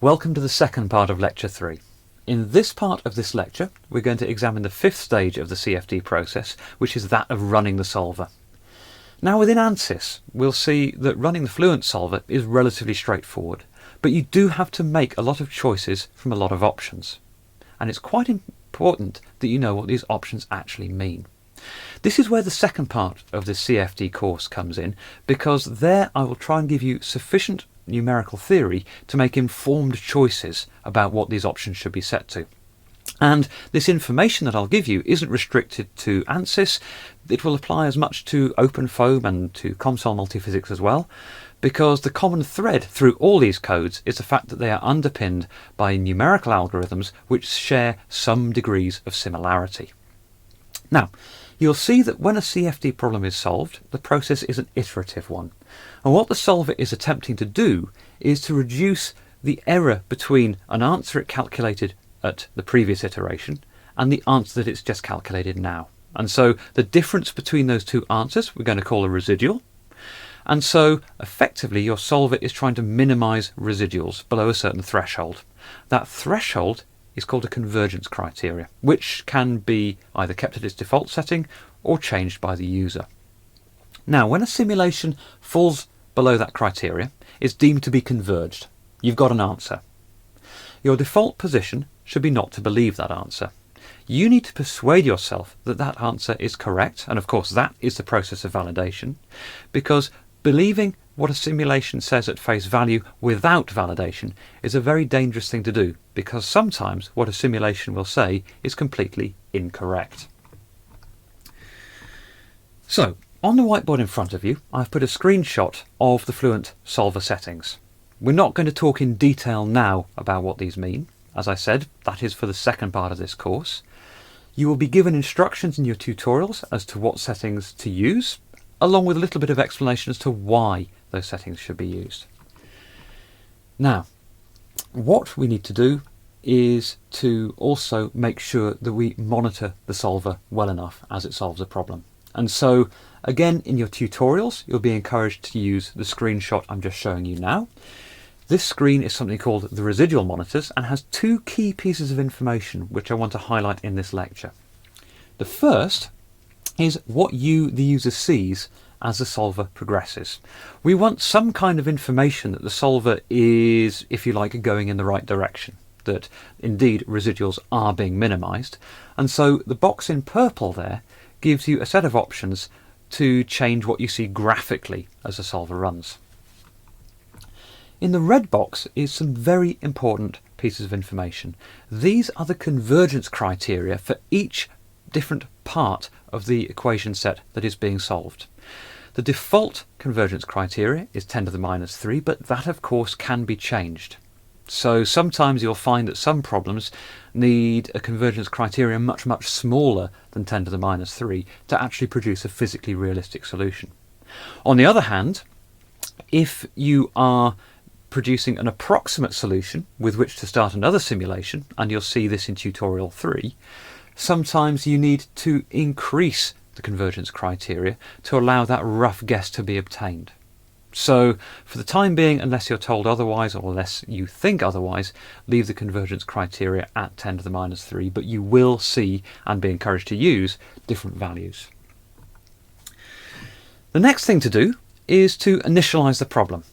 Welcome to the second part of Lecture 3. In this part of this lecture, we're going to examine the fifth stage of the CFD process, which is that of running the solver. Now within ANSYS, we'll see that running the Fluent solver is relatively straightforward, but you do have to make a lot of choices from a lot of options. And it's quite important that you know what these options actually mean. This is where the second part of the CFD course comes in, because there I will try and give you sufficient numerical theory to make informed choices about what these options should be set to. And this information that I'll give you isn't restricted to ANSYS. It will apply as much to OpenFOAM and to COMSOL multiphysics as well, because the common thread through all these codes is the fact that they are underpinned by numerical algorithms which share some degrees of similarity. Now, you'll see that when a CFD problem is solved, the process is an iterative one. And what the solver is attempting to do is to reduce the error between an answer it calculated at the previous iteration and the answer that it's just calculated now. And so the difference between those two answers we're going to call a residual. And so effectively your solver is trying to minimize residuals below a certain threshold. That threshold is called a convergence criteria, which can be either kept at its default setting or changed by the user. Now, when a simulation falls below that criteria, it's deemed to be converged. You've got an answer. Your default position should be not to believe that answer. You need to persuade yourself that that answer is correct, and of course that is the process of validation, because believing what a simulation says at face value without validation is a very dangerous thing to do, because sometimes what a simulation will say is completely incorrect. So, on the whiteboard in front of you, I've put a screenshot of the Fluent solver settings. We're not going to talk in detail now about what these mean. As I said, that is for the second part of this course. You will be given instructions in your tutorials as to what settings to use, along with a little bit of explanation as to why those settings should be used. Now, what we need to do is to also make sure that we monitor the solver well enough as it solves a problem. And so, again, in your tutorials, you'll be encouraged to use the screenshot I'm just showing you now. This screen is something called the Residual Monitors and has two key pieces of information which I want to highlight in this lecture. The first is what you, the user, sees as the solver progresses. We want some kind of information that the solver is, if you like, going in the right direction, that indeed residuals are being minimized. And so the box in purple there gives you a set of options to change what you see graphically as the solver runs. In the red box is some very important pieces of information. These are the convergence criteria for each different part of the equation set that is being solved. The default convergence criteria is 10 to the minus 3, but that of course can be changed. So sometimes you'll find that some problems need a convergence criteria much smaller than 10 to the minus 3 to actually produce a physically realistic solution. On the other hand, if you are producing an approximate solution with which to start another simulation, and you'll see this in tutorial 3, sometimes you need to increase the convergence criteria to allow that rough guess to be obtained. So for the time being, unless you're told otherwise or unless you think otherwise, leave the convergence criteria at 10 to the minus 3, but you will see and be encouraged to use different values. The next thing to do is to initialize the problem.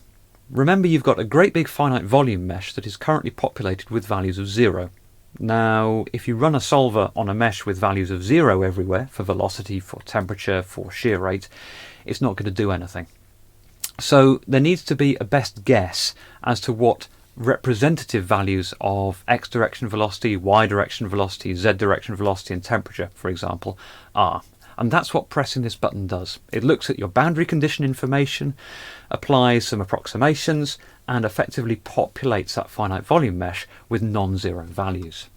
Remember, you've got a great big finite volume mesh that is currently populated with values of 0. Now, if you run a solver on a mesh with values of 0 everywhere, for velocity, for temperature, for shear rate, it's not going to do anything. So there needs to be a best guess as to what representative values of x direction velocity, y direction velocity, z direction velocity and temperature, for example, are. And that's what pressing this button does. It looks at your boundary condition information, applies some approximations, and effectively populates that finite volume mesh with non-zero values.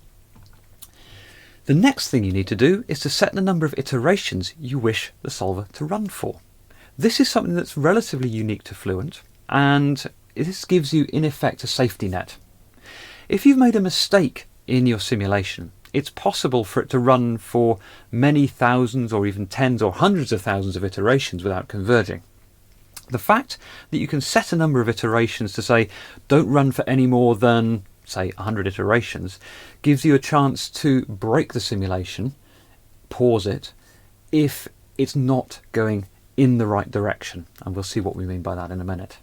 The next thing you need to do is to set the number of iterations you wish the solver to run for. This is something that's relatively unique to Fluent, and this gives you in effect a safety net. If you've made a mistake in your simulation, it's possible for it to run for many thousands or even tens or hundreds of thousands of iterations without converging. The fact that you can set a number of iterations to say don't run for any more than, say, 100 iterations gives you a chance to break the simulation, pause it, if it's not going in the right direction, and we'll see what we mean by that in a minute.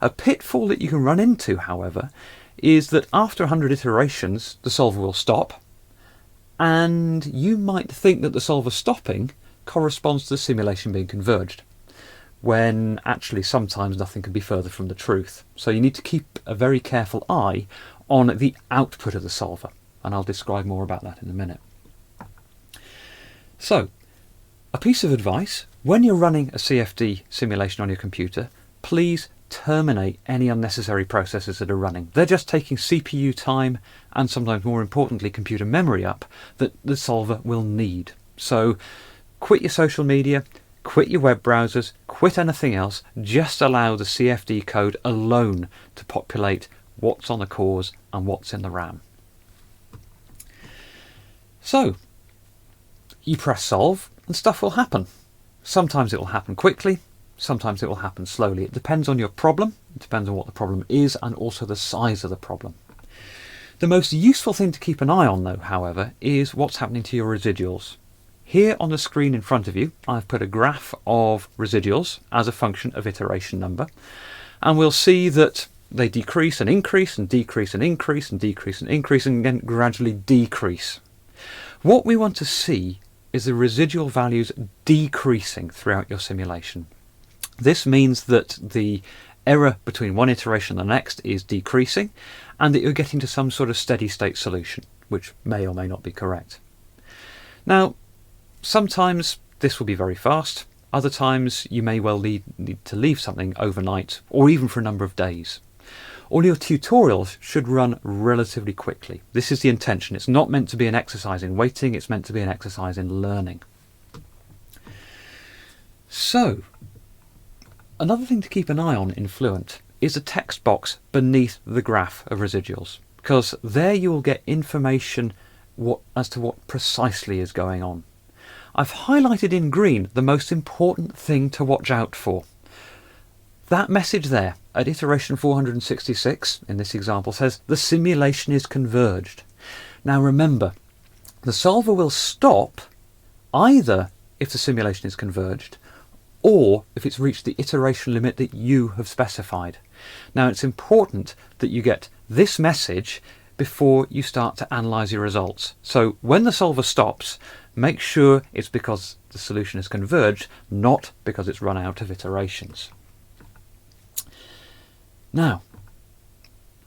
A pitfall that you can run into, however, is that after 100 iterations the solver will stop, and you might think that the solver stopping corresponds to the simulation being converged, when actually sometimes nothing can be further from the truth. So you need to keep a very careful eye on the output of the solver, and I'll describe more about that in a minute. So, a piece of advice: when you're running a CFD simulation on your computer, please terminate any unnecessary processes that are running. They're just taking CPU time and sometimes more importantly computer memory up that the solver will need. So quit your social media, quit your web browsers, quit anything else, just allow the CFD code alone to populate what's on the cores and what's in the RAM. So you press solve and stuff will happen. Sometimes it will happen quickly, sometimes it will happen slowly. It depends on your problem, it depends on what the problem is, and also the size of the problem. The most useful thing to keep an eye on though, however, is what's happening to your residuals. Here on the screen in front of you, I've put a graph of residuals as a function of iteration number, and we'll see that they decrease and increase and decrease and increase and decrease and increase and then gradually decrease. What we want to see is the residual values decreasing throughout your simulation. This means that the error between one iteration and the next is decreasing, and that you're getting to some sort of steady state solution, which may or may not be correct. Now, sometimes this will be very fast, other times you may well need to leave something overnight or even for a number of days. All your tutorials should run relatively quickly. This is the intention. It's not meant to be an exercise in waiting, it's meant to be an exercise in learning. So, another thing to keep an eye on in Fluent is a text box beneath the graph of residuals, because there you will get information as to what precisely is going on. I've highlighted in green the most important thing to watch out for. That message there at iteration 466 in this example says the simulation is converged. Now remember, the solver will stop either if the simulation is converged or if it's reached the iteration limit that you have specified. Now it's important that you get this message before you start to analyse your results. So when the solver stops, make sure it's because the solution is converged, not because it's run out of iterations. Now,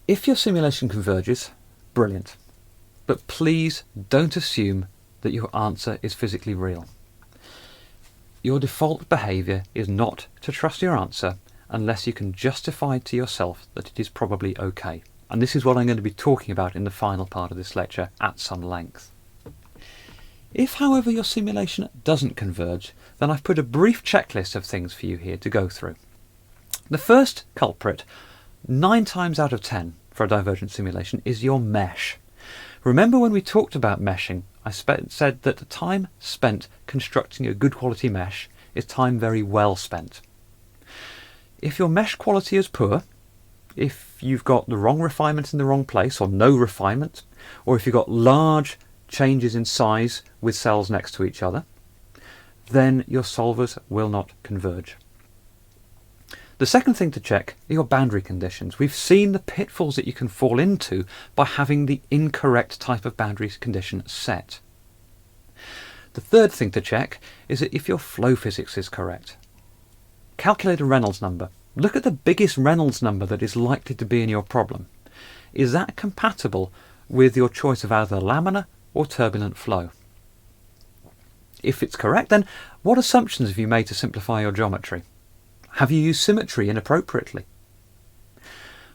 if your simulation converges, brilliant. But please don't assume that your answer is physically real. Your default behaviour is not to trust your answer unless you can justify to yourself that it is probably okay. And this is what I'm going to be talking about in the final part of this lecture at some length. If, however, your simulation doesn't converge, then I've put a brief checklist of things for you here to go through. The first culprit, 9 times out of 10 for a divergent simulation, is your mesh. Remember when we talked about meshing, I said that the time spent constructing a good quality mesh is time very well spent. If your mesh quality is poor, if you've got the wrong refinement in the wrong place or no refinement, or if you've got large changes in size with cells next to each other, then your solvers will not converge. The second thing to check are your boundary conditions. We've seen the pitfalls that you can fall into by having the incorrect type of boundary condition set. The third thing to check is that if your flow physics is correct. Calculate a Reynolds number. Look at the biggest Reynolds number that is likely to be in your problem. Is that compatible with your choice of either laminar or turbulent flow? If it's correct, then what assumptions have you made to simplify your geometry? Have you used symmetry inappropriately?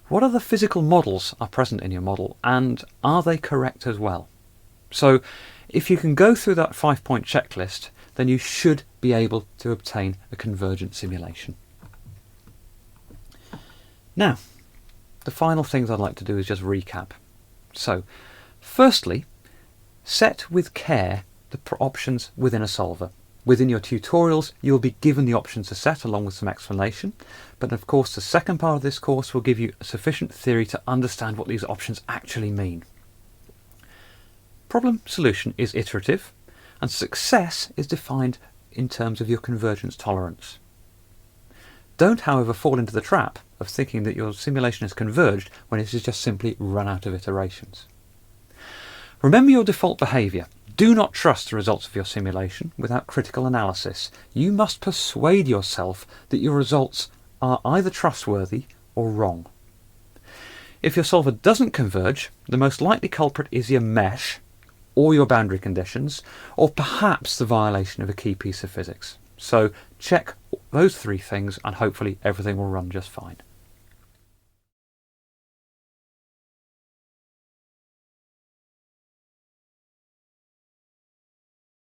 What other physical models are present in your model, and are they correct as well? So if you can go through that 5-point checklist, then you should be able to obtain a convergent simulation. Now, the final things I'd like to do is just recap. So, firstly, set with care the options within a solver. Within your tutorials, you'll be given the options to set along with some explanation, but of course the second part of this course will give you sufficient theory to understand what these options actually mean. Problem solution is iterative, and success is defined in terms of your convergence tolerance. Don't, however, fall into the trap of thinking that your simulation has converged when it has just simply run out of iterations. Remember your default behaviour. Do not trust the results of your simulation without critical analysis. You must persuade yourself that your results are either trustworthy or wrong. If your solver doesn't converge, the most likely culprit is your mesh, or your boundary conditions, or perhaps the violation of a key piece of physics. So check those three things and hopefully everything will run just fine.